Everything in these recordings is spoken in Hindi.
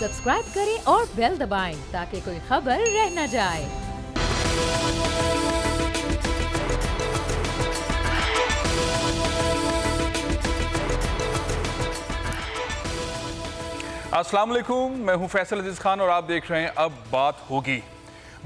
सब्सक्राइब करें और बेल दबाएं ताकि कोई खबर रह न जाए। अस्सलाम वालेकुम, मैं हूं फैसल अजीज खान और आप देख रहे हैं अब बात होगी।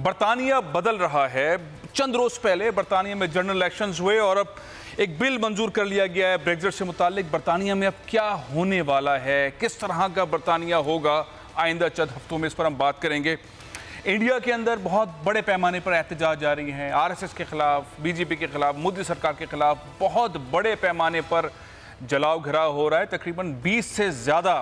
बरतानिया बदल रहा है। चंद रोज पहले बरतानिया में जनरल इलेक्शंस हुए और अब एक बिल मंजूर कर लिया गया है ब्रेक्जिट से मुतालिक। बरतानिया में अब क्या होने वाला है, किस तरह का बरतानिया होगा आइंदा चंद हफ्तों में, इस पर हम बात करेंगे। इंडिया के अंदर बहुत बड़े पैमाने पर एहतजाज जारी हैं। RSS के खिलाफ, BJP के खिलाफ, मोदी सरकार के खिलाफ बहुत बड़े पैमाने पर जलाव घराव हो रहा है। तकरीबन 20 से ज़्यादा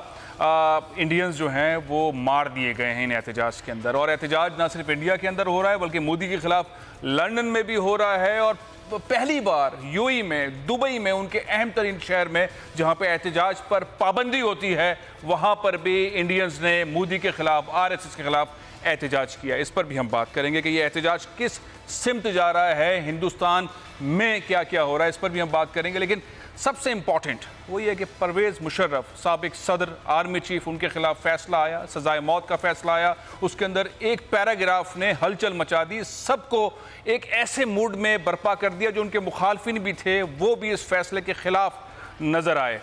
इंडियंस जो हैं वो मार दिए गए हैं इन एहतजाज के अंदर। और एहतजाज ना सिर्फ इंडिया के अंदर हो रहा है बल्कि मोदी के खिलाफ लंदन में भी हो रहा है। और पहली बार UAE में, दुबई में, उनके अहम तरीन शहर में जहाँ पे एहतजाज पर पाबंदी होती है, वहाँ पर भी इंडियंस ने मोदी के खिलाफ, RSS के खिलाफ एहतजाज किया। इस पर भी हम बात करेंगे कि ये एहतजाज किस सिमत जा रहा है, हिंदुस्तान में क्या क्या हो रहा है, इस पर भी हम बात करेंगे। लेकिन सबसे इम्पॉर्टेंट वो ये कि परवेज़ मुशर्रफ साबिक सदर, आर्मी चीफ, उनके खिलाफ फैसला आया, सजाए मौत का फैसला आया। उसके अंदर एक पैराग्राफ ने हलचल मचा दी, सबको एक ऐसे मूड में बर्पा कर दिया जो उनके मुखालफिन भी थे वो भी इस फैसले के खिलाफ नजर आए।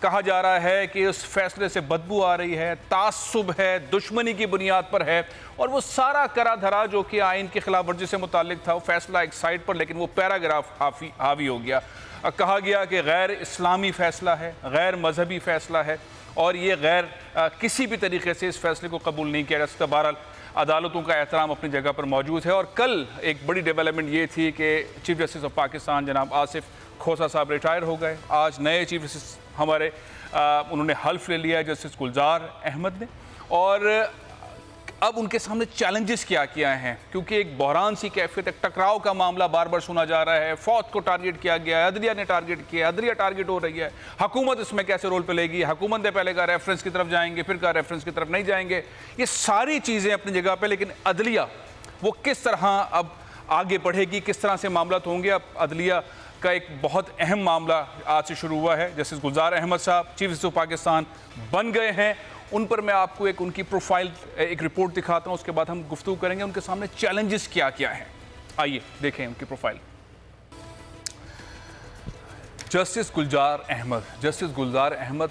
कहा जा रहा है कि उस फैसले से बदबू आ रही है, तासुब है, दुश्मनी की बुनियाद पर है। और वो सारा करा धरा जो कि आइन की खिलाफ वर्जी से मुतालिक था, वो फैसला एक साइड पर, लेकिन वो पैराग्राफ हावी हो गया। कहा गया कि गैर इस्लामी फ़ैसला है, गैर मजहबी फ़ैसला है और ये गैर किसी भी तरीके से इस फैसले को कबूल नहीं किया जा सकता। बहरहाल अदालतों का एहतराम अपनी जगह पर मौजूद है। और कल एक बड़ी डेवलपमेंट ये थी कि चीफ जस्टिस ऑफ पाकिस्तान जनाब आसिफ खोसा साहब रिटायर हो गए। आज नए चीफ जस्टिस हमारे उन्होंने हल्फ ले लिया है, जस्टिस गुलजार अहमद ने। और अब उनके सामने चैलेंजेस क्या क्या हैं, क्योंकि एक बहरान सी कैफियत, एक टकराव का मामला बार बार सुना जा रहा है। फौज को टारगेट किया गया है, अदलिया ने टारगेट किया, अदलिया टारगेट हो रही है। हुकूमत इसमें कैसे रोल पे लेगी? हुकूमत ने पहले कहा रेफरेंस की तरफ जाएंगे, फिर कहा रेफरेंस की तरफ नहीं जाएंगे। ये सारी चीज़ें अपनी जगह पर, लेकिन अदलिया वो किस तरह अब आगे बढ़ेगी, किस तरह से मामला होंगे। अब अदलिया का एक बहुत अहम मामला आज से शुरू हुआ है। जस्टिस गुलजार अहमद साहब चीफ जस्टिस ऑफ पाकिस्तान बन गए हैं। उन पर मैं आपको एक उनकी प्रोफाइल, एक रिपोर्ट दिखाता हूं, उसके बाद हम गुफ्तगू करेंगे उनके सामने चैलेंजेस क्या क्या हैं। आइए देखें उनकी प्रोफाइल। जस्टिस गुलजार अहमद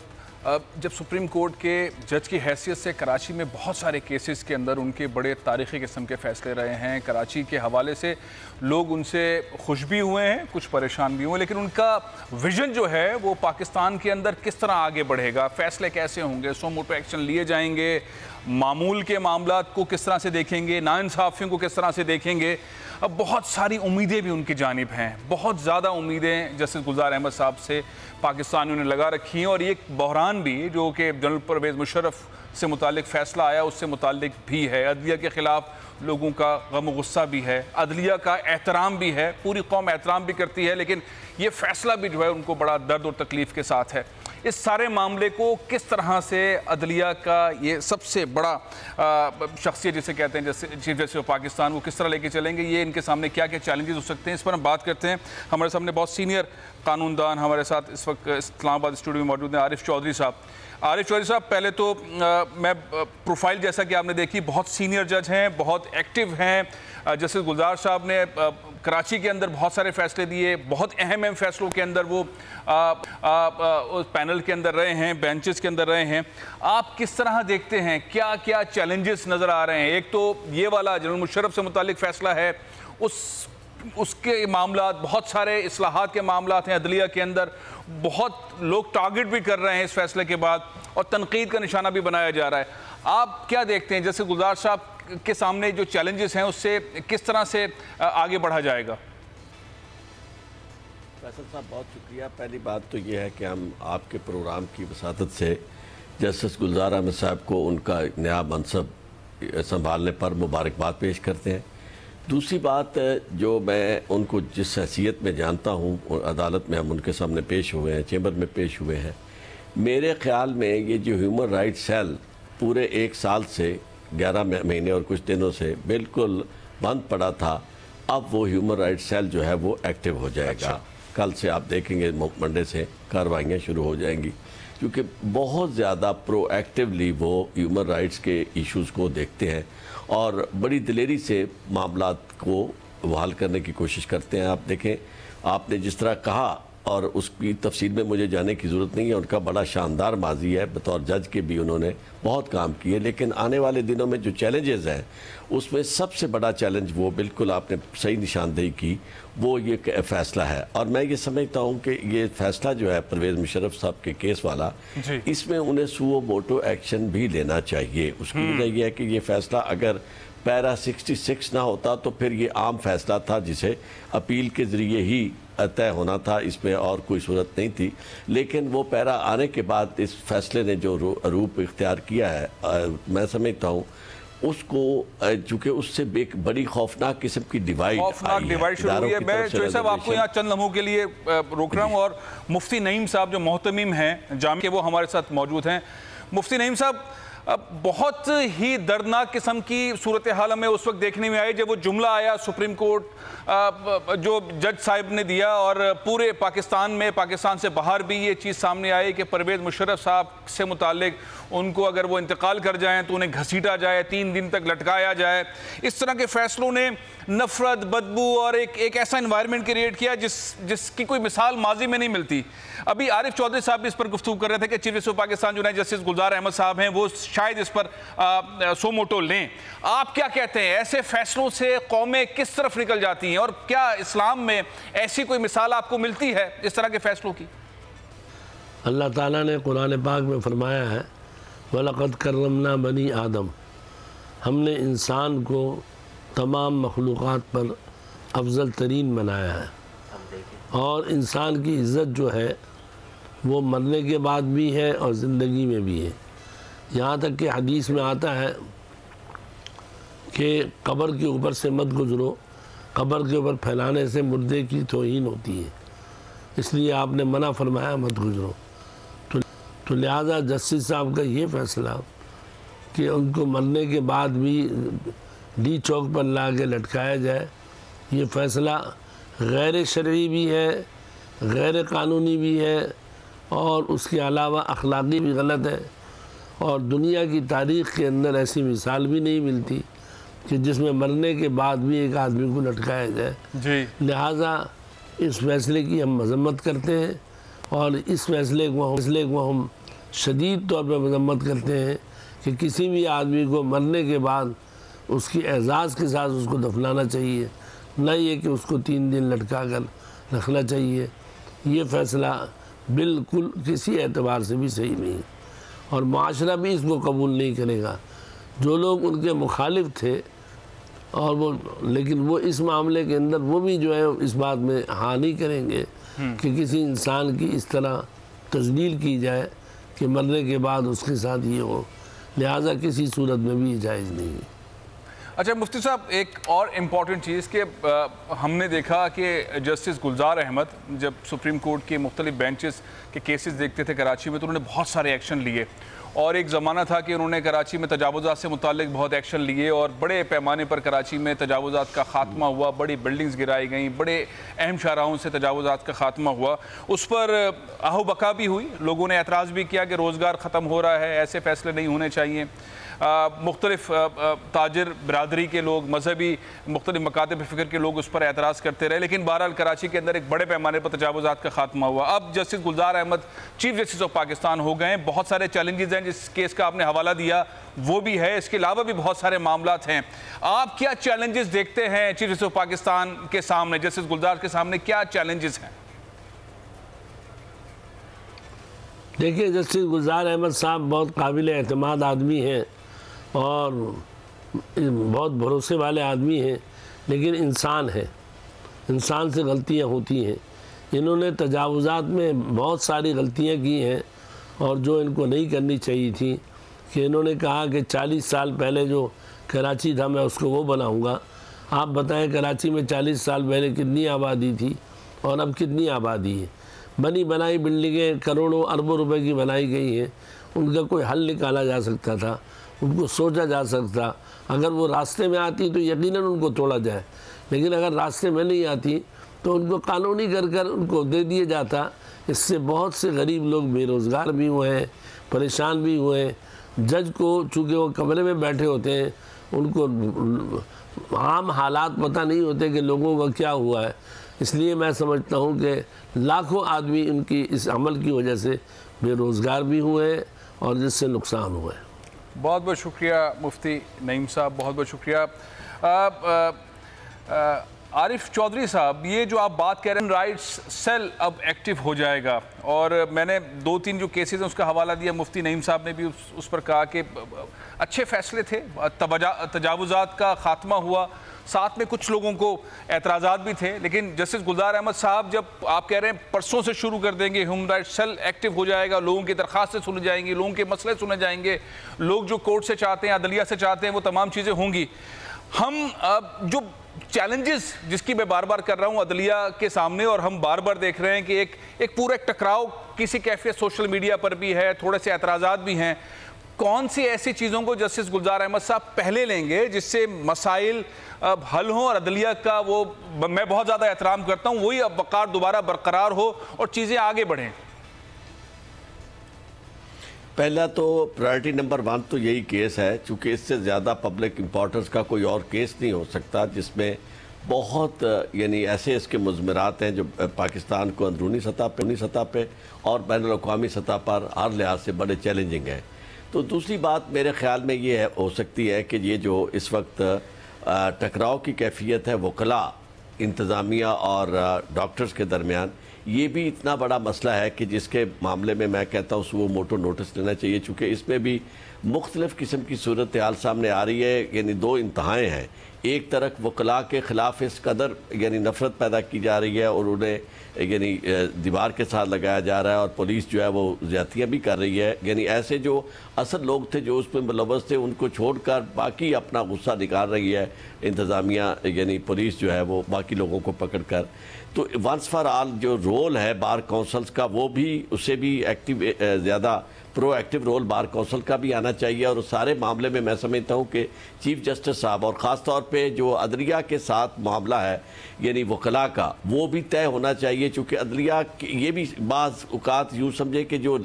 जब सुप्रीम कोर्ट के जज की हैसियत से कराची में बहुत सारे केसेस के अंदर उनके बड़े तारीख़ी किस्म के फ़ैसले रहे हैं। कराची के हवाले से लोग उनसे खुश भी हुए हैं, कुछ परेशान भी हुए, लेकिन उनका विजन जो है वो पाकिस्तान के अंदर किस तरह आगे बढ़ेगा, फ़ैसले कैसे होंगे, सो मोटो एक्शन लिए जाएंगे, मामूल के मामलात को किस तरह से देखेंगे, नाइंसाफ़ियों को किस तरह से देखेंगे। अब बहुत सारी उम्मीदें भी उनकी जानिब हैं, बहुत ज़्यादा उम्मीदें जस्टिस गुलजार अहमद साहब से पाकिस्तानियों ने लगा रखी हैं। और ये बहरान भी जो कि जनरल परवेज़ मुशर्रफ से मुतालिक फ़ैसला आया उससे मुतालिक भी है। अदलिया के ख़िलाफ़ लोगों का गम गुस्सा भी है, अदलिया का एहतराम भी है, पूरी कौम एहतराम भी करती है, लेकिन ये फ़ैसला भी जो है उनको बड़ा दर्द और तकलीफ़ के साथ है। इस सारे मामले को किस तरह से अदलिया का ये सबसे बड़ा शख्सियत जिसे कहते हैं जैसे चीफ जस्टिस ऑफ पाकिस्तान, वो किस तरह लेके चलेंगे, ये इनके सामने क्या क्या चैलेंजेस हो सकते हैं, इस पर हम बात करते हैं। हमारे सामने बहुत सीनियर कानूनदान हमारे साथ इस वक्त इस्लामाबाद स्टूडियो में मौजूद हैं। आरिफ चौधरी साहब, पहले तो मैं प्रोफाइल जैसा कि आपने देखी, बहुत सीनियर जज हैं, बहुत एक्टिव हैं। जस्टिस गुलजार साहब ने कराची के अंदर बहुत सारे फैसले दिए, बहुत अहम फैसलों के अंदर वो उस पैनल के अंदर रहे हैं, बेंचेस के अंदर रहे हैं। आप किस तरह देखते हैं, क्या क्या चैलेंजेस नज़र आ रहे हैं? एक तो ये वाला जनरल मुशर्रफ से मुतालिक फ़ैसला है, उसके मामला, बहुत सारे इस्लाहात के मामला हैं अदलिया के अंदर, बहुत लोग टारगेट भी कर रहे हैं इस फैसले के बाद और तनकीद का निशाना भी बनाया जा रहा है। आप क्या देखते हैं जैसे गुलजार साहब के सामने जो चैलेंजेस हैं उससे किस तरह से आगे बढ़ा जाएगा? फैसल साहब बहुत शुक्रिया। पहली बात तो यह है कि हम आपके प्रोग्राम की वसादत से जस्टिस गुलजार अहमद साहब को उनका नया मनसब संभालने पर मुबारकबाद पेश करते हैं। दूसरी बात जो मैं उनको जिस हैसियत में जानता हूँ, अदालत में हम उनके सामने पेश हुए हैं, चैम्बर में पेश हुए हैं, मेरे ख़्याल में ये जो ह्यूमन राइट सेल पूरे 1 साल से 11 महीने और कुछ दिनों से बिल्कुल बंद पड़ा था, अब वो ह्यूमन राइट सेल जो है वो एक्टिव हो जाएगा। कल से आप देखेंगे मंडे से कार्रवाइयाँ शुरू हो जाएंगी। क्योंकि बहुत ज़्यादा प्रोएक्टिवली वो ह्यूमन राइट्स के इश्यूज़ को देखते हैं और बड़ी दिलेरी से मामलात को बहाल करने की कोशिश करते हैं। आप देखें, आपने जिस तरह कहा और उसकी तफसील में मुझे जाने की ज़रूरत नहीं है, उनका बड़ा शानदार माजी है, बतौर जज के भी उन्होंने बहुत काम किए। लेकिन आने वाले दिनों में जो चैलेंजेस हैं उसमें सबसे बड़ा चैलेंज, वो बिल्कुल आपने सही निशानदेही की, वो ये फ़ैसला है। और मैं ये समझता हूँ कि ये फ़ैसला जो है परवेज़ मुशर्रफ साहब के केस वाला, इसमें उन्हें सुओ मोटो एक्शन भी लेना चाहिए। उसकी वजह यह है कि ये फ़ैसला अगर पैरा 66 ना होता तो फिर ये आम फैसला था जिसे अपील के ज़रिए ही तय होना था, इसमें और कोई सूरत नहीं थी। लेकिन वो पैरा आने के बाद इस फैसले ने जो रूप इख्तियार किया है, मैं समझता हूँ उसको, चूँकि उससे एक बड़ी खौफनाक किस्म की डिवाइड शुरू हुई है। मैं जो साहब आपको यहाँ चंद लम्हों के लिए रोक रहा हूँ और मुफ्ती नईम साहब जो मोहतमीम हैं जाम के, वो हमारे साथ मौजूद हैं। मुफ्ती नईम साहब, बहुत ही दर्दनाक किस्म की सूरत हाल हमें उस वक्त देखने में आई जब वो जुमला आया सुप्रीम कोर्ट जो जज साहिब ने दिया और पूरे पाकिस्तान में, पाकिस्तान से बाहर भी ये चीज़ सामने आई कि परवेज़ मुशर्रफ साहब से मुतालिक उनको अगर वो इंतकाल कर जाएं तो उन्हें घसीटा जाए, 3 दिन तक लटकाया जाए। इस तरह के फैसलों ने नफरत, बदबू और एक ऐसा इन्वायरमेंट क्रिएट किया जिसकी कोई मिसाल माजी में नहीं मिलती। अभी आरिफ चौधरी साहब भी इस पर गुफ्तगू कर रहे थे कि चीफ जस्टिस ऑफ पाकिस्तान जो है जस्टिस गुलजार अहमद साहब हैं, वो शायद इस पर सो मोटो लें। आप क्या कहते हैं, ऐसे फैसलों से कौमें किस तरफ निकल जाती हैं और क्या इस्लाम में ऐसी कोई मिसाल आपको मिलती है इस तरह के फैसलों की? अल्लाह ताला ने कुरान पाक में फरमाया है, वलक़द करमना बनी आदम, हमने इंसान को तमाम मखलूक़ात पर अफजल तरीन बनाया है। और इंसान की इज़्ज़त जो है वो मरने के बाद भी है और ज़िंदगी में भी है। यहाँ तक कि हदीस में आता है कि कब्र के ऊपर से मत गुज़रो, कब्र के ऊपर फैलाने से मुर्दे की तौहीन होती है, इसलिए आपने मना फरमाया मत गुज़रो। तो लिहाजा जस्टिस साहब का ये फ़ैसला कि उनको मरने के बाद भी डी चौक पर ला के लटकाया जाए, ये फ़ैसला गैर शरई भी है, गैर कानूनी भी है और उसके अलावा अखलाक़ी भी गलत है। और दुनिया की तारीख़ के अंदर ऐसी मिसाल भी नहीं मिलती कि जिसमें मरने के बाद भी एक आदमी को लटकाया जाए जी। लिहाजा इस फैसले की हम मज़म्मत करते हैं और इस फैसले को हम शदीद तौर पर मज़म्मत करते हैं कि किसी भी आदमी को मरने के बाद उसकी एजाज़ के साथ उसको दफनाना चाहिए, न ये कि उसको 3 दिन लटका कर रखना चाहिए। ये फ़ैसला बिल्कुल किसी एतबार से भी सही नहीं और माशरा भी इसको कबूल नहीं करेगा। जो लोग उनके मुखालिफ थे और वो, लेकिन वो इस मामले के अंदर वो भी जो है इस बात में हाँ नहीं करेंगे कि किसी इंसान की इस तरह तजलील की जाए कि मरने के बाद उसके साथ ये हो। लिहाजा किसी सूरत में भी जायज़ नहीं है। अच्छा मुफ्ती साहब, एक और इम्पॉर्टेंट चीज़ कि हमने देखा कि जस्टिस गुलजार अहमद जब सुप्रीम कोर्ट के मुख्तलिफ बेंचेस के केसेस देखते थे कराची में तो उन्होंने बहुत सारे एक्शन लिए और एक ज़माना था कि उन्होंने कराची में तजावुज़ात से मुतालिक बहुत एक्शन लिए और बड़े पैमाने पर कराची में तजावुज़ात का ख़ात्मा हुआ, बड़ी बिल्डिंग्स गिराई गई, बड़े अहम शाहराहों से तजावुज़ात का ख़ात्मा हुआ। उस पर आहो बका भी हुई, लोगों ने एतराज़ भी किया कि रोज़गार ख़त्म हो रहा है, ऐसे फ़ैसले नहीं होने चाहिए। मुख्तलिफ ताजिर बरादरी के लोग, मजहबी मुख्तलिफ मकातब फ़िक्र के लोग उस पर एतराज़ करते रहे, लेकिन बहरहाल कराची के अंदर एक बड़े पैमाने पर तजावुज़ात का ख़ात्मा हुआ। अब justice Gulzar Ahmed chief justice of Pakistan हो गए। बहुत सारे चैलेंजेस हैं, जिस केस का आपने हवाला दिया वो भी है, इसके अलावा भी बहुत सारे मामलात हैं। आप क्या चैलेंजेस देखते हैं चीफ जस्टिस ऑफ पाकिस्तान के सामने, जस्टिस गुलजार के सामने क्या चैलेंजेस हैं? देखिए, जस्टिस गुलजार अहमद साहब बहुत काबिल एतमाद आदमी हैं और बहुत भरोसे वाले आदमी हैं, लेकिन इंसान है, इंसान से गलतियां होती हैं। इन्होंने तजावुज़ात में बहुत सारी गलतियां की हैं और जो इनको नहीं करनी चाहिए थी कि इन्होंने कहा कि 40 साल पहले जो कराची था मैं उसको वो बनाऊंगा। आप बताएं कराची में 40 साल पहले कितनी आबादी थी और अब कितनी आबादी है? बनी बनाई बिल्डिंगें करोड़ों अरबों रुपए की बनाई गई हैं, उनका कोई हल निकाला जा सकता था, उनको सोचा जा सकता। अगर वो रास्ते में आती तो यकीनन उनको तोड़ा जाए, लेकिन अगर रास्ते में नहीं आती तो उनको कानूनी कर उनको दे दिया जाता इससे बहुत से गरीब लोग बेरोज़गार भी हुए हैं, परेशान भी हुए हैं। जज को चूँकि वो कमरे में बैठे होते हैं, उनको आम हालात पता नहीं होते कि लोगों का क्या हुआ है। इसलिए मैं समझता हूँ कि लाखों आदमी उनकी इस अमल की वजह से बेरोज़गार भी हुए हैं और जिससे नुकसान हुआ है। बहुत बहुत शुक्रिया मुफ्ती नईम साहब, बहुत बहुत शुक्रिया। आरिफ चौधरी साहब, ये जो आप बात कह रहे हैं राइट्स सेल अब एक्टिव हो जाएगा, और मैंने 2-3 जो केसेस हैं उसका हवाला दिया, मुफ्ती नईम साहब ने भी उस पर कहा कि अच्छे फैसले थे, तजावुज़ात का खात्मा हुआ, साथ में कुछ लोगों को एतराज़ात भी थे, लेकिन जस्टिस गुलजार अहमद साहब जब आप कह रहे हैं परसों से शुरू कर देंगे, ह्यूमन राइट्स सेल एक्टिव हो जाएगा, लोगों की दरख्वास्तें सुनी जाएंगी, लोगों के मसले सुने जाएंगे, लोग जो कोर्ट से चाहते हैं, अदलिया से चाहते हैं, वो तमाम चीज़ें होंगी। हम जो चैलेंजेस जिसकी मैं बार बार कर रहा हूं अदलिया के सामने, और हम बार बार देख रहे हैं कि एक पूरा टकराव किसी कैफियत सोशल मीडिया पर भी है, थोड़े से एतराज़ात भी हैं। कौन सी ऐसी चीज़ों को जस्टिस गुलजार अहमद साहब पहले लेंगे जिससे मसाइल अब हल हों और अदलिया का वो मैं बहुत ज़्यादा एहतराम करता हूं वही अब वक़ार दोबारा बरकरार हो और चीज़ें आगे बढ़ें? पहला तो प्रायोरिटी नंबर 1 तो यही केस है, चूँकि इससे ज़्यादा पब्लिक इम्पोर्टेंस का कोई और केस नहीं हो सकता जिसमें बहुत यानी ऐसे इसके मुज़मरात हैं जो पाकिस्तान को अंदरूनी सतह पे और बैनुल-अक़वामी सतह पर हर लिहाज से बड़े चैलेंजिंग हैं। तो दूसरी बात मेरे ख़्याल में ये हो सकती है कि ये जो इस वक्त टकराव की कैफियत है वकला, इंतज़ामिया और डॉक्टर्स के दरमियान, ये भी इतना बड़ा मसला है कि जिसके मामले में मैं कहता हूँ वो मोटो नोटिस लेना चाहिए, चूँकि इसमें भी मुख्तलिफ़ किस्म की सूरत हाल सामने आ रही है। यानी 2 इंतहाएँ हैं, एक तरफ वकला के ख़िलाफ़ इस कदर यानी नफ़रत पैदा की जा रही है और उन्हें यानी दीवार के साथ लगाया जा रहा है, और पुलिस जो है वो ज़्यादतियाँ भी कर रही है। यानी ऐसे जो असल लोग थे जो उसमें मुलव्वस थे उनको छोड़कर बाकी अपना गुस्सा निकाल रही है इंतज़ामिया, यानी पुलिस जो है वो बाकी लोगों को पकड़ कर। तो वंस फॉर ऑल जो रोल है बार काउंसिल्स का, वो भी उससे भी एक्टिव ज़्यादा प्रोएक्टिव रोल बार काउंसिल का भी आना चाहिए। और उस सारे मामले में मैं समझता हूँ कि चीफ जस्टिस साहब और ख़ास तौर पे जो अदलिया के साथ मामला है यानी वकला का, वो भी तय होना चाहिए, चूँकि अदलिया ये भी बाज़ औक़ात यूँ समझे कि जो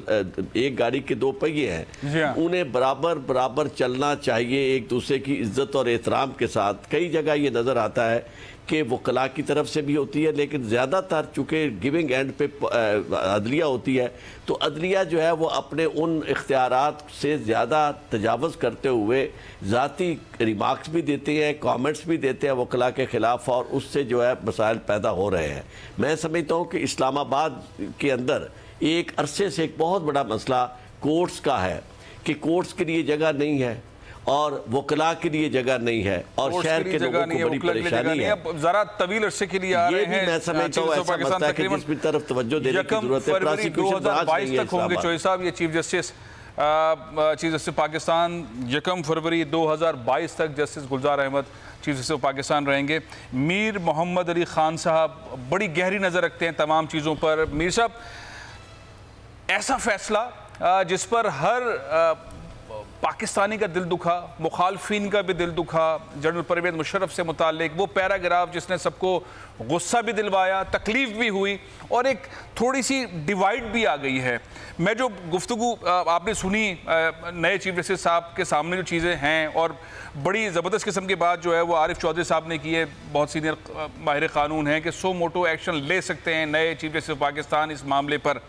एक गाड़ी के 2 पहिए हैं उन्हें बराबर चलना चाहिए एक दूसरे की इज़्ज़त और एहतराम के साथ। कई जगह ये नज़र आता है कि वकला की तरफ से भी होती है, लेकिन ज़्यादातर चूँकि गिविंग एंड पे अदलिया होती है, तो अदलिया जो है वो अपने उन इख्तियारात से ज़्यादा तजावुज़ करते हुए ज़ाती रिमार्क्स भी देते हैं, कमेंट्स भी देते हैं वकला के ख़िलाफ़, और उससे जो है मसाइल पैदा हो रहे हैं। मैं समझता हूँ कि इस्लामाबाद के अंदर एक अरसे से एक बहुत बड़ा मसला कोर्ट्स का है कि कोर्ट्स के लिए जगह नहीं है और वकला के लिए जगह नहीं है, और शहर के लोगों को बड़ी परेशानी है। जरा तवील अरसे के लिए आ रहे हैं, मैं समझता हूं ऐसा मसला है कि जिसकी तरफ तवज्जो देने की जरूरत है। प्रोसिक्यूशन 2022 तक होंगे चौधरी साहब ये चीफ जस्टिस पाकिस्तान 1 फरवरी 2022 तक justice Gulzar Ahmed chief justice Pakistan रहेंगे। मीर मोहम्मद अली खान साहब बड़ी गहरी नज़र रखते हैं तमाम चीज़ों पर। मीर साहब, ऐसा फैसला जिस पर हर पाकिस्तानी का दिल दुखा, मुखालफिन का भी दिल दुखा, जनरल परवेज़ मुशर्रफ से मुतालिक वो पैराग्राफ जिसने सबको गुस्सा भी दिलवाया, तकलीफ़ भी हुई और एक थोड़ी सी डिवाइड भी आ गई है। मैं जो गुफ्तगू आपने सुनी नए चीफ जस्टिस साहब के सामने जो चीज़ें हैं, और बड़ी ज़बरदस्त किस्म की बात जो है वो आरिफ चौधरी साहब ने की है, बहुत सीनियर माहिर क़ानून हैं कि सो मोटो एक्शन ले सकते हैं नए चीफ जस्टिस पाकिस्तान इस मामले पर।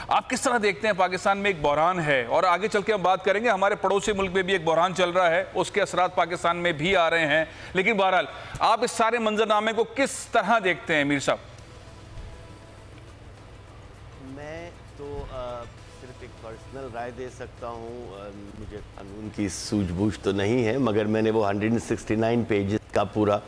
आप किस तरह देखते हैं? पाकिस्तान में एक बहरान है और आगे चल के हम बात करेंगे, हमारे पड़ोसी मुल्क में भी एक बहरान चल रहा है, उसके असरात पाकिस्तान में भी आ रहे हैं। लेकिन बहरहाल आप इस सारे मंजरनामे को किस तरह देखते हैं मीर साहब? मैं तो सिर्फ एक पर्सनल राय दे सकता हूँ, मुझे कानून की सूझबूझ तो नहीं है, मगर मैंने वो 169 पेजेस का पूरा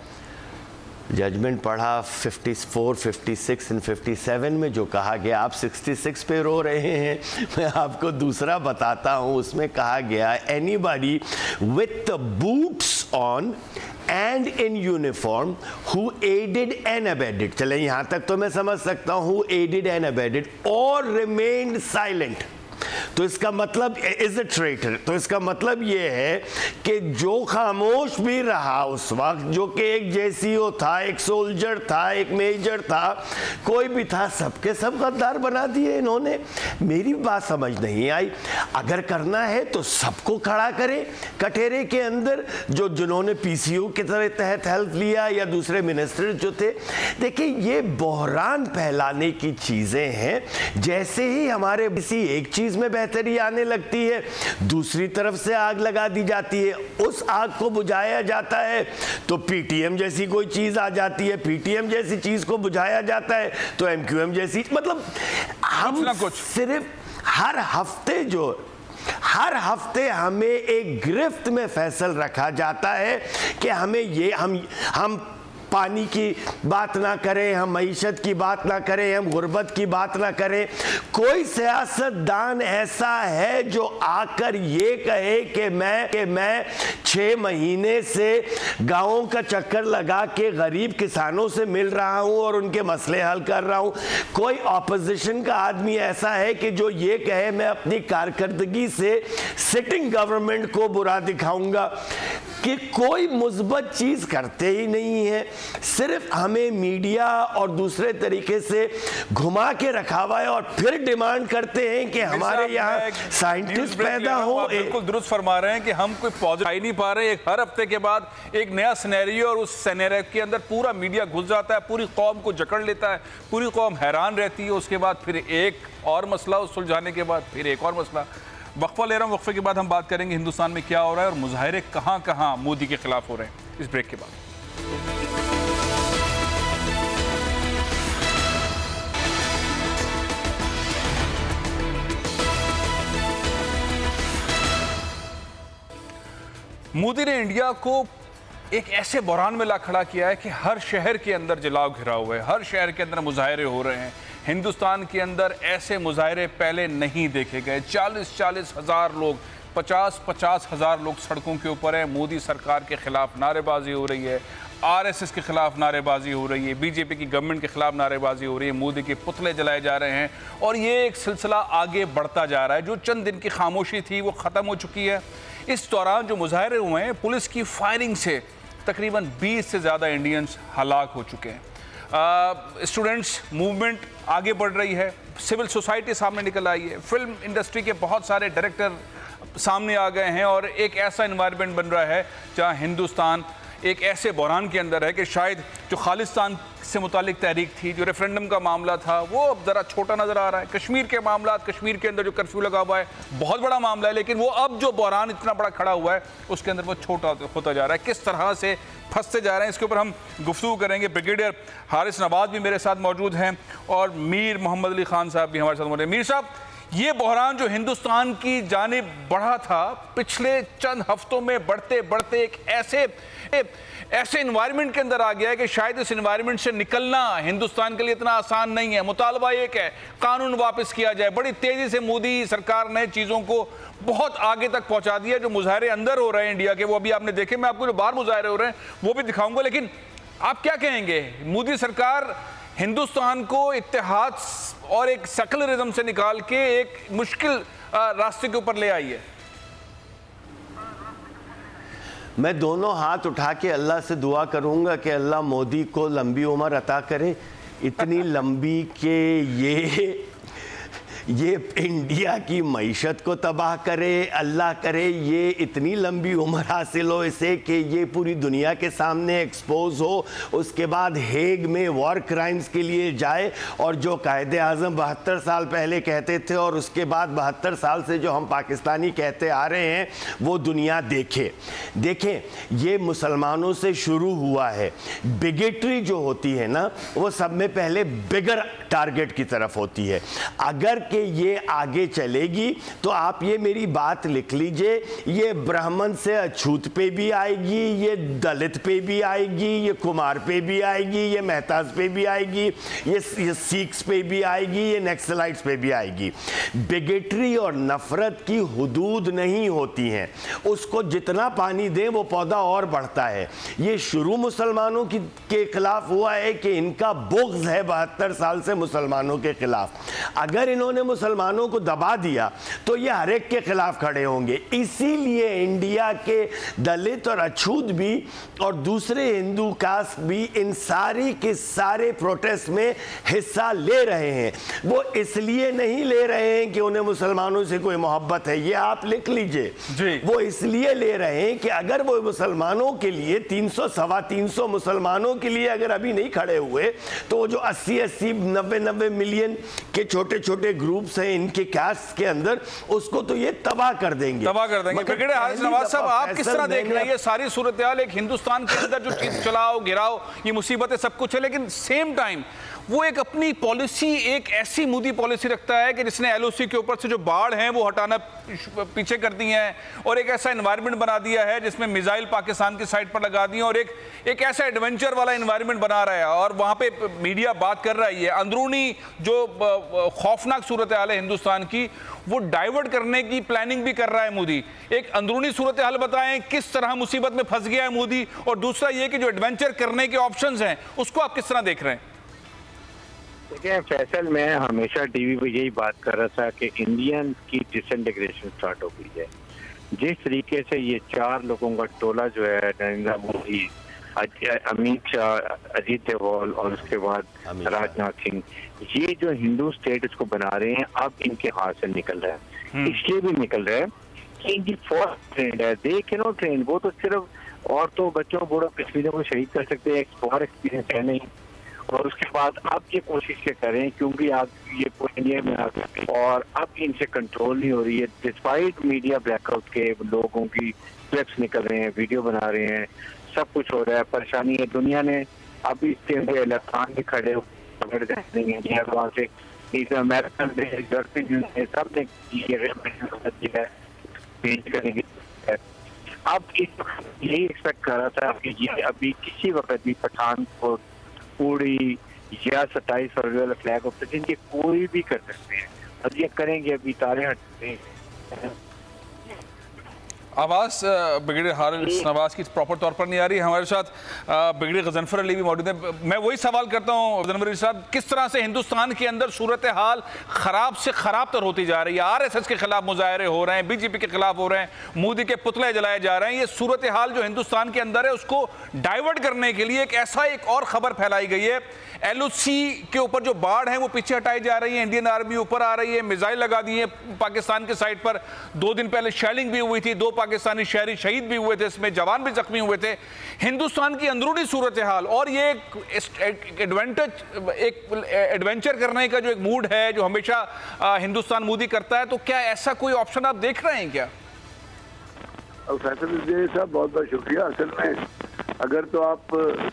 जजमेंट पढ़ा। 54, 56 और 57 में जो कहा गया, आप 66 पे रो रहे हैं, मैं आपको दूसरा बताता हूँ। उसमें कहा गया anybody with the boots on and in uniform who aided and abetted, चले यहाँ तक तो मैं समझ सकता हूँ, हु एडेड एंड अबेडेड और रिमेन्ड साइलेंट तो इसका मतलब इज अ ट्रेटर, तो इसका मतलब ये है कि जो खामोश भी रहा उस वक्त, जो कि एक जेसीओ था, एक सोल्जर था, एक मेजर था, कोई भी था, सबके सब गद्दार बना दिए इन्होंने। मेरी बात समझ नहीं आई। अगर करना है तो सबको खड़ा करें कटहरे के अंदर, जो जिन्होंने पीसीयू के तहत हेल्प लिया या दूसरे मिनिस्टर जो थे। देखिए ये बहरान फैलाने की चीजें हैं। जैसे ही हमारे किसी एक चीज में बेहतरी आने लगती है, दूसरी तरफ से आग लगा दी जाती है। उस आग को बुझाया जाता है तो पीटीएम जैसी कोई चीज आ जाती है, पीटीएम जैसी चीज को बुझाया जाता है तो एमक्यूएम जैसी। मतलब हम सिर्फ हर हफ्ते हमें एक गिरफ्त में फैसल रखा जाता है कि हमें ये हम पानी की बात ना करें, हम मईशत की बात ना करें, हम गुर्बत की बात ना करें। कोई सियासतदान ऐसा है जो आकर ये कहे कि मैं 6 महीने से गांवों का चक्कर लगा के गरीब किसानों से मिल रहा हूं और उनके मसले हल कर रहा हूं। कोई ऑपोजिशन का आदमी ऐसा है कि जो ये कहे मैं अपनी कारकर्दगी से सिटिंग गवर्नमेंट को बुरा दिखाऊंगा? कि कोई मुस्बत चीज करते ही नहीं है। सिर्फ हमें मीडिया और दूसरे तरीके से घुमा के रखा हुआ है और फिर डिमांड करते हैं कि हमारे यहाँ साइंटिस्ट पैदा हो। बिल्कुल दुरुस्त फरमा रहे हैं कि हम कोई पॉजिटिव ही नहीं पा रहे। हर हफ्ते के बाद एक नया सिनेरियो और उस सिनेरियो के अंदर पूरा मीडिया घुस जाता है, पूरी कौम को जकड़ लेता है, पूरी कौम हैरान रहती है। उसके बाद फिर एक और मसला सुलझाने के बाद फिर एक और मसला। वक्फा ले रहा हूँ, वक्फे के बाद हम बात करेंगे हिंदुस्तान में क्या हो रहा है और मुजाहरे कहाँ कहाँ मोदी के खिलाफ हो रहे हैं। इस ब्रेक के बाद मोदी ने इंडिया को एक ऐसे बहरान में ला खड़ा किया है कि हर शहर के अंदर जलाव घिरा हुआ है, हर शहर के अंदर मुजाहरे हो रहे हैं। हिंदुस्तान के अंदर ऐसे मुजाहरे पहले नहीं देखे गए। 40-40 हज़ार लोग, 50-50 हज़ार लोग सड़कों के ऊपर हैं। मोदी सरकार के खिलाफ नारेबाजी हो रही है, आरएसएस के खिलाफ नारेबाजी हो रही है, बीजेपी की गवर्नमेंट के खिलाफ नारेबाजी हो रही है, मोदी के पुतले जलाए जा रहे हैं और ये एक सिलसिला आगे बढ़ता जा रहा है। जो चंद दिन की खामोशी थी वो ख़त्म हो चुकी है। इस दौरान जो मुजाहरे हुए हैं, पुलिस की फायरिंग से तकरीबन 20 से ज़्यादा इंडियंस हलाक हो चुके हैं। स्टूडेंट्स मूवमेंट आगे बढ़ रही है, सिविल सोसाइटी सामने निकल आई है, फिल्म इंडस्ट्री के बहुत सारे डायरेक्टर सामने आ गए हैं और एक ऐसा एनवायरनमेंट बन रहा है जहां हिंदुस्तान एक ऐसे बहरान के अंदर है कि शायद जो खालिस्तान से मुतालिक तहरीक थी, जो रेफरेंडम का मामला था, वो अब ज़रा छोटा नज़र आ रहा है। कश्मीर के मामला, कश्मीर के अंदर जो कर्फ्यू लगा हुआ है बहुत बड़ा मामला है, लेकिन वो अब जो बहरान इतना बड़ा खड़ा हुआ है उसके अंदर वो छोटा होता जा रहा है। किस तरह से फंसते जा रहे हैं, इसके ऊपर हम गुफ्तगू करेंगे। ब्रिगेडियर हारिस नवाज भी मेरे साथ मौजूद हैं और मीर मोहम्मद अली खान साहब भी हमारे साथ मौजूद हैं। मीर साहब, ये बहरान जो हिंदुस्तान की जानिब बढ़ा था, पिछले चंद हफ्तों में बढ़ते बढ़ते एक ऐसे इन्वायरमेंट के अंदर आ गया है कि शायद इस इन्वायरमेंट से निकलना हिंदुस्तान के लिए इतना आसान नहीं है। मुतालबा एक है, कानून वापस किया जाए। बड़ी तेजी से मोदी सरकार ने चीज़ों को बहुत आगे तक पहुंचा दिया। जो मुजाहरे अंदर हो रहे हैं इंडिया के, वो अभी आपने देखे, मैं आपको जो बाहर मुजाहरे हो रहे हैं वो भी दिखाऊंगा। लेकिन आप क्या कहेंगे, मोदी सरकार हिंदुस्तान को इत्तेहाद और एक सेकुलरिज्म से निकाल के एक मुश्किल रास्ते के ऊपर ले आई है? मैं दोनों हाथ उठा के अल्लाह से दुआ करूंगा कि अल्लाह मोदी को लंबी उम्र अता करे, इतनी लंबी कि ये इंडिया की मईशत को तबाह करे। अल्लाह करे ये इतनी लंबी उम्र हासिल हो इसे कि ये पूरी दुनिया के सामने एक्सपोज हो, उसके बाद हेग में वॉर क्राइम्स के लिए जाए और जो कायदे आज़म 72 साल पहले कहते थे और उसके बाद 72 साल से जो हम पाकिस्तानी कहते आ रहे हैं वो दुनिया देखे। देखें, ये मुसलमानों से शुरू हुआ है। बिगेटरी जो होती है ना, वो सब में पहले बिगर टारगेट की तरफ होती है। अगर कि ये आगे चलेगी तो आप ये मेरी बात लिख लीजिए, ये ब्राह्मण से अछूत पे भी आएगी, ये दलित पे भी आएगी, ये कुमार पे भी आएगी, ये मेहताज पे भी आएगी, ये सिख्स पे भी आएगी, ये नक्सलाइट्स पे भी आएगी। बिगेटरी और नफरत की हुदूद नहीं होती हैं, उसको जितना पानी दें वो पौधा और बढ़ता है। ये शुरू मुसलमानों के खिलाफ हुआ है कि इनका बुग़्ज़ है 72 साल से मुसलमानों के खिलाफ। अगर इन्होंने मुसलमानों को दबा दिया तो ये हर एक के खिलाफ खड़े होंगे। इसीलिए इंडिया के दलित और अछूत भी और दूसरे हिंदू कास्ट भी इन सारी के सारे प्रोटेस्ट में हिस्सा ले रहे हैं। वो इसलिए नहीं ले रहे हैं कि उन्हें मुसलमानों से कोई मोहब्बत है, ये आप लिख लीजिए। वो इसलिए ले रहे हैं कि अगर वो मुसलमानों के लिए 300 सवा 300 मुसलमानों के लिए अगर अभी नहीं खड़े हुए तो जो 80-80 90-90 मिलियन के छोटे छोटे ग्रुप्स हैं इनके कास्ट के अंदर, उसको तो ये तबाह कर देंगे। ब्रिगेडियर हारिस नवाज साहब, आप किस तरह देख रहे हैं ये सारी सूरत हाल? एक हिंदुस्तान के अंदर जो चलाओ गिराओ ये मुसीबतें सब कुछ है, लेकिन सेम टाइम वो एक अपनी पॉलिसी, एक ऐसी मोदी पॉलिसी रखता है कि जिसने एलओसी के ऊपर से जो बाढ़ हैं वो हटाना पीछे कर दी हैं और एक ऐसा एनवायरनमेंट बना दिया है जिसमें मिसाइल पाकिस्तान की साइड पर लगा दी है और एक ऐसा एडवेंचर वाला एनवायरनमेंट बना रहा है और वहाँ पे मीडिया बात कर रही है। अंदरूनी जो खौफनाक सूरत हाल है हिंदुस्तान की, वो डाइवर्ट करने की प्लानिंग भी कर रहा है मोदी। एक अंदरूनी सूरत हाल बताएं, किस तरह मुसीबत में फंस गया है मोदी, और दूसरा ये कि जो एडवेंचर करने के ऑप्शंस हैं उसको आप किस तरह देख रहे हैं? देखिए फैसल, मैं हमेशा टीवी पे यही बात कर रहा था कि इंडियन की डिसइंटीग्रेशन स्टार्ट हो गई है। जिस तरीके से ये 4 लोगों का टोला जो है, नरेंद्र मोदी, अमित शाह, अजीत डोभाल और उसके बाद राजनाथ सिंह, ये जो हिंदू स्टेट इसको बना रहे हैं, अब इनके हाथ से निकल रहा है। इसलिए भी निकल रहा है कि इनकी फॉर ट्रेंड है, दे कैन नॉट ट्रेंड। वो तो सिर्फ और तो बच्चों बूढ़ों कश्मीरियों को शहीद कर सकते हैं, एक फॉर एक्सपीरियंस है नहीं। और उसके बाद आप ये कोशिश के करें, क्योंकि आप ये पूरे इंडिया में आ सकते हैं और अब इनसे कंट्रोल नहीं हो रही है। डिस्पाइट मीडिया ब्लैकआउट के लोगों की क्लिप्स निकल रहे हैं, वीडियो बना रहे हैं, सब कुछ हो रहा है, परेशानी है। दुनिया ने अभी इसके इलेक्ट्रॉन में खड़े पकड़ जाएंगे वहाँ से अमेरिकन सब ने अब यही एक्सपेक्ट कर रहा था कि ये अभी किसी वक्त भी पठानकोट, उड़ी या 27 फरवरी वाला फ्लैग ऑफ ये कोई भी कर सकते हैं और ये करेंगे। अभी तारे हटते आवाज़ ब्रिगेडियर हारिस नवाज की प्रॉपर तौर पर नहीं आ रही। हमारे साथ ब्रिगेडियर गजनफर अली भी मौजूद है। मैं वही सवाल करता हूँ गजनफर अली साहब, किस तरह से हिंदुस्तान के अंदर सूरत हाल ख़राब से ख़राब तर होती जा रही है? RSS के खिलाफ मुजाहरे हो रहे हैं, BJP के खिलाफ हो रहे हैं, मोदी के पुतले जलाए जा रहे हैं। ये सूरत हाल जो हिंदुस्तान के अंदर है उसको डाइवर्ट करने के लिए एक और खबर फैलाई गई है। LOC के ऊपर जो बाढ़ है वो पीछे हटाई जा रही है, इंडियन आर्मी ऊपर आ रही है, मिसाइल लगा दी है पाकिस्तान के साइड पर। 2 दिन पहले शेलिंग भी हुई थी, 2 पाकिस्तानी शहरी शहीद भी हुए थे, इसमें जवान भी जख्मी हुए थे। हिंदुस्तान की अंदरूनी सूरत हाल और ये एक एडवेंचर करने का जो एक मूड है जो हमेशा हिंदुस्तान मोदी करता है, तो क्या ऐसा कोई ऑप्शन आप देख रहे हैं क्या? फैसल साहब बहुत बहुत शुक्रिया। असल में अगर तो आप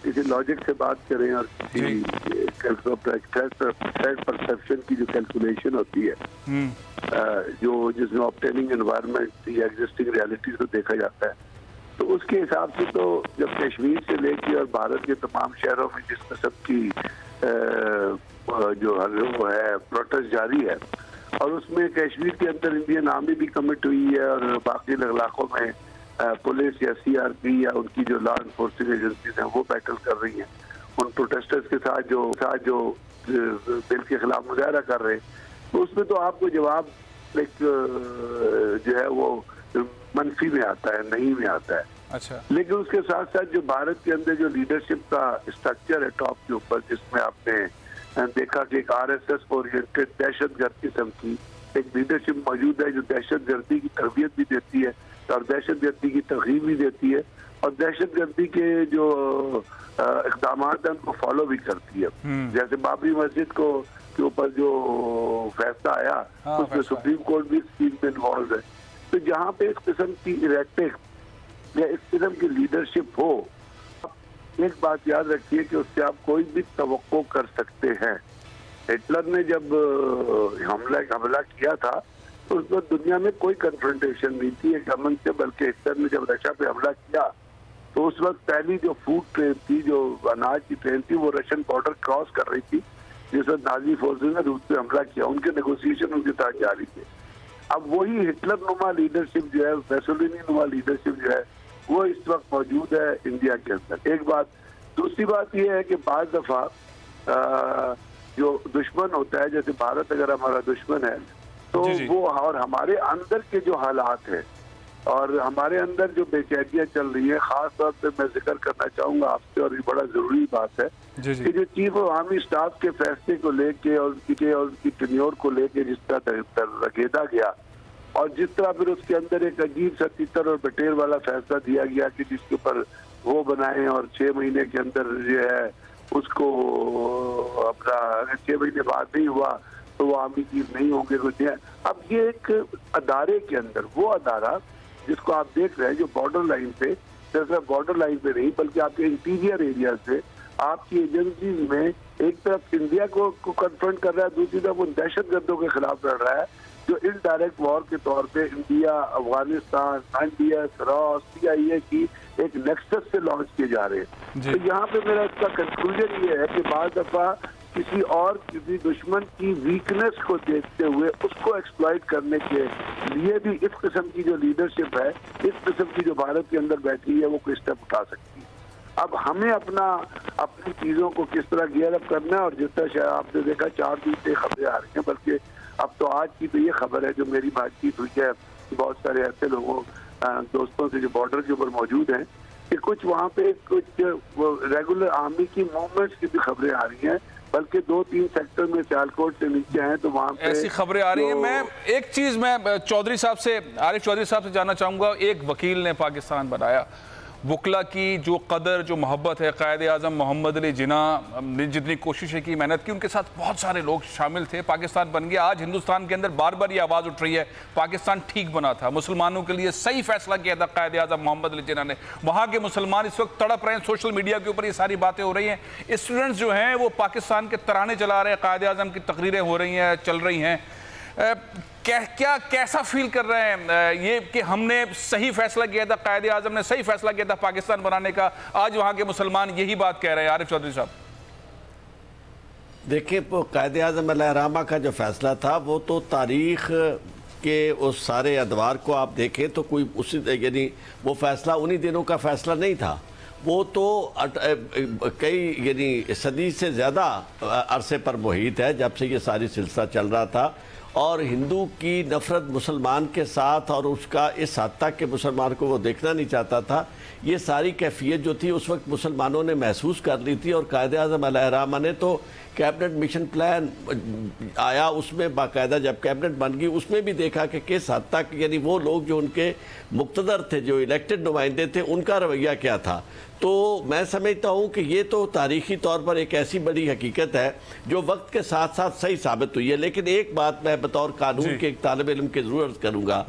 किसी लॉजिक से बात करें और किसी थ्रेट परसेप्शन की जो कैलकुलेशन होती है, जो जिसमें ऑब्टेनिंग एनवायरनमेंट या एग्जिस्टिंग रियलिटीज को देखा जाता है, तो उसके हिसाब से तो जब कश्मीर से लेके और भारत के तमाम शहरों में जिस किस्म की जो है प्रोटेस्ट जारी है और उसमें कश्मीर के अंदर इंडियन आर्मी भी कमिट हुई है और बाकी इलाकों में पुलिस या CRP या उनकी जो लॉ इन्फोर्सिंग एजेंसीज हैं वो बैटल कर रही हैं उन प्रोटेस्टर्स के साथ जो बिल के खिलाफ मुजाहरा कर रहे हैं, तो उसमें तो आपको जवाब एक जो है वो मनफी में आता है, नहीं में आता है। अच्छा। लेकिन उसके साथ साथ जो भारत के अंदर जो लीडरशिप का स्ट्रक्चर है टॉप के ऊपर, जिसमें आपने देखा कि एक RSS ओरिएंटेड दहशतगर्द किस्म की एक लीडरशिप मौजूद है जो दहशतगर्दी की तरबियत भी देती है और दहशतगर्दी की तरगीब भी देती है और दहशतगर्दी के जो इक़दाम हैं उनको फॉलो भी करती है। जैसे बाबरी मस्जिद के ऊपर जो फैसला आया उसमें सुप्रीम कोर्ट भी इस चीज में इन्वॉल्व है। तो जहाँ पे इस किस्म की इरेक्टिव या इस किस्म की लीडरशिप हो, एक बात याद रखिए कि उससे आप कोई भी तवक्को कर सकते हैं। हिटलर ने जब हमला किया था तो उस वक्त दुनिया में कोई कन्फ्रंटेशन नहीं थी एक अमन से, बल्कि हिटलर ने जब रशिया पे हमला किया तो उस वक्त पहली जो फूड ट्रेन थी, जो अनाज की ट्रेन थी, वो रशियन बॉर्डर क्रॉस कर रही थी जिस वक्त नाजी फोर्सेज ने रूस पे हमला किया। उनके नेगोशिएशन उनके साथ जारी थे। अब वही हिटलर नुमा लीडरशिप जो है, मुसोलिनी नुमा लीडरशिप जो है, वो इस वक्त मौजूद है इंडिया के अंदर। एक बात। दूसरी बात यह है कि बाज़ दफ़ा जो दुश्मन होता है, जैसे भारत अगर हमारा दुश्मन है तो जी, जी। वो, और हमारे अंदर के जो हालात है और हमारे अंदर जो बेचैनियां चल रही है, खास तौर पे मैं जिक्र करना चाहूंगा आपसे, और ये बड़ा जरूरी बात है जी, जी। कि जो चीफ ऑफ आर्मी स्टाफ के फैसले को लेके और उनकी टेन्योर को लेके जिस तरह रगेदा गया, और जिस तरह फिर उसके अंदर एक अजीब सा तितर और बटेर वाला फैसला दिया गया कि जिसके ऊपर वो बनाए और 6 महीने के अंदर जो है उसको अपना, अगर 6 महीने बाद नहीं हुआ तो वो आर्मी चीफ नहीं होंगे कुछ है। अब ये एक अदारे के अंदर, वो अदारा जिसको आप देख रहे हैं जो बॉर्डर लाइन पे, सिर्फ बॉर्डर लाइन पे नहीं बल्कि आपके इंटीरियर एरिया से आपकी एजेंसीज में एक तरफ इंडिया को कन्फ्रंट कर रहा है, दूसरी तरफ उन दहशतगर्दों के खिलाफ लड़ रहा है जो इनडायरेक्ट वॉर के तौर पे India, Afghanistan, INDS, raw, CIA की एक नेक्सस से लॉन्च किए जा रहे हैं। तो यहाँ पे मेरा इसका कंक्लूजन ये है कि बार दफा किसी दुश्मन की वीकनेस को देखते हुए उसको एक्सप्लॉइट करने के लिए भी इस किस्म की जो लीडरशिप है, इस किस्म की जो भारत के अंदर बैठी है, वो कोई स्टेप उठा सकती है। अब हमें अपनी चीजों को किस तरह गियर अप करना है, और जिस तरह शायद आपने देखा 4 दिन से खबरें आ रही हैं, बल्कि अब तो आज की तो ये खबर है जो मेरी बातचीत हुई है बहुत सारे ऐसे लोगों दोस्तों से जो बॉर्डर के ऊपर मौजूद हैं कि कुछ वहाँ पे कुछ रेगुलर आर्मी की मूवमेंट्स की भी खबरें आ रही हैं, बल्कि 2-3 सेक्टर में सियालकोट से नीचे हैं तो वहाँ पे ऐसी खबरें आ रही हैं। मैं एक चीज मैं चौधरी साहब से, आरिफ चौधरी साहब से जानना चाहूंगा। एक वकील ने पाकिस्तान बनाया, वकला की जो कदर, जो मोहब्बत है, कायदे आज़म मोहम्मद अली जिन्ना ने जितनी कोशिशें की, मेहनत की, उनके साथ बहुत सारे लोग शामिल थे, पाकिस्तान बन गया। आज हिंदुस्तान के अंदर बार बार ये आवाज़ उठ रही है पाकिस्तान ठीक बना था, मुसलमानों के लिए सही फैसला किया था कायदे आज़म मोहम्मद अली जिन्ना ने। वहाँ के मुसलमान इस वक्त तड़प रहे हैं, सोशल मीडिया के ऊपर ये सारी बातें हो रही हैं। स्टूडेंट्स जो हैं वो पाकिस्तान के तराने चला रहे हैं, कायदे आज़म की तकरीरें हो रही हैं, चल रही हैं। कैसा फील कर रहे हैं ये कि हमने सही फैसला किया था, कायदे आज़म ने सही फैसला किया था पाकिस्तान बनाने का, आज वहाँ के मुसलमान यही बात कह रहे हैं? आरिफ चौधरी साहब देखिए, कायदे आज़म अलैहिर्रहमा का जो फैसला था वो तो तारीख़ के उस सारे अदवार को आप देखें तो कोई उसी, यानी वो फैसला उन्हीं दिनों का फैसला नहीं था, वो तो कई यानी सदी से ज़्यादा अरसे पर मुहित है जब से ये सारी सिलसिला चल रहा था। और हिंदू की नफ़रत मुसलमान के साथ और उसका इस हद तक के मुसलमान को वो देखना नहीं चाहता था, ये सारी कैफियत जो थी उस वक्त मुसलमानों ने महसूस कर ली थी। और कायदे आज़म अलैहिर्रहमा ने तो कैबिनेट मिशन प्लान आया, उसमें बाकायदा जब कैबिनेट बन गई उसमें भी देखा कि किस हद तक यानी वो लोग जो उनके मुक्तदर थे, जो इलेक्टेड नुमाइंदे थे, उनका रवैया क्या था। तो मैं समझता हूँ कि ये तो तारीख़ी तौर पर एक ऐसी बड़ी हकीकत है जो वक्त के साथ साथ सही साबित हुई है। लेकिन एक बात मैं बतौर कानून के एक तालिब इल्म की ज़रूरत करूँगा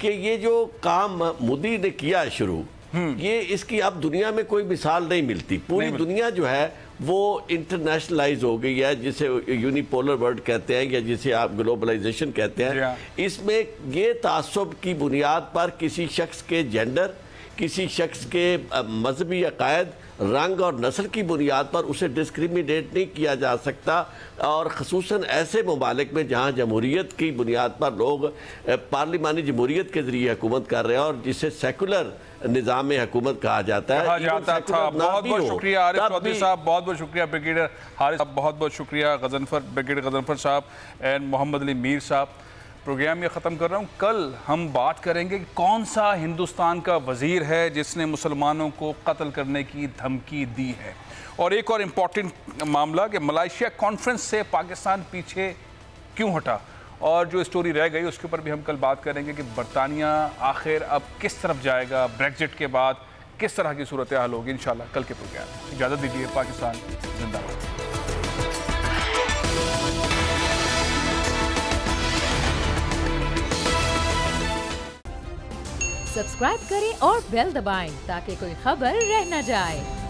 कि ये जो काम मोदी ने किया शुरू, ये इसकी अब दुनिया में कोई मिसाल नहीं मिलती। पूरी दुनिया जो है वो इंटरनेशनलाइज हो गई है, जिसे यूनिपोलर वर्ल्ड कहते हैं या जिसे आप ग्लोबलाइजेशन कहते हैं। इसमें ये तासुब की बुनियाद पर किसी शख्स के जेंडर, किसी शख्स के मजहबी अकायद, रंग और नस्ल की बुनियाद पर उसे डिस्क्रिमिनेट नहीं किया जा सकता। और ख़ुसूसन ऐसे ममालिक में जहाँ जमहूरियत की बुनियाद पर लोग पार्लिमानी जमहूरियत के ज़रिए हुकूमत कर रहे हैं और जिसे सेकुलर निज़ाम हुकूमत कहा जाता है। बहुत बहुत शुक्रिया आरिफ चौधरी साहब, बहुत बहुत शुक्रिया ब्रिगेडियर हारिस साहब, बहुत बहुत शुक्रिया ब्रिगेडियर गजनफर साहब एंड मोहम्मद अली मीर साहब। प्रोग्राम ये ख़त्म कर रहा हूँ। कल हम बात करेंगे कि कौन सा हिंदुस्तान का वज़ीर है जिसने मुसलमानों को कत्ल करने की धमकी दी है। और एक और इम्पॉर्टेंट मामला कि मलेशिया कॉन्फ्रेंस से पाकिस्तान पीछे क्यों हटा, और जो स्टोरी रह गई उसके ऊपर भी हम कल बात करेंगे कि बरतानिया आखिर अब किस तरफ जाएगा, ब्रेग्जिट के बाद किस तरह की सूरत हाल होगी। इंशाल्लाह कल के प्रोग्राम। इजाज़त दीजिए। पाकिस्तान जिंदाबाद। सब्सक्राइब करें और बेल दबाएं ताकि कोई खबर रह न जाए।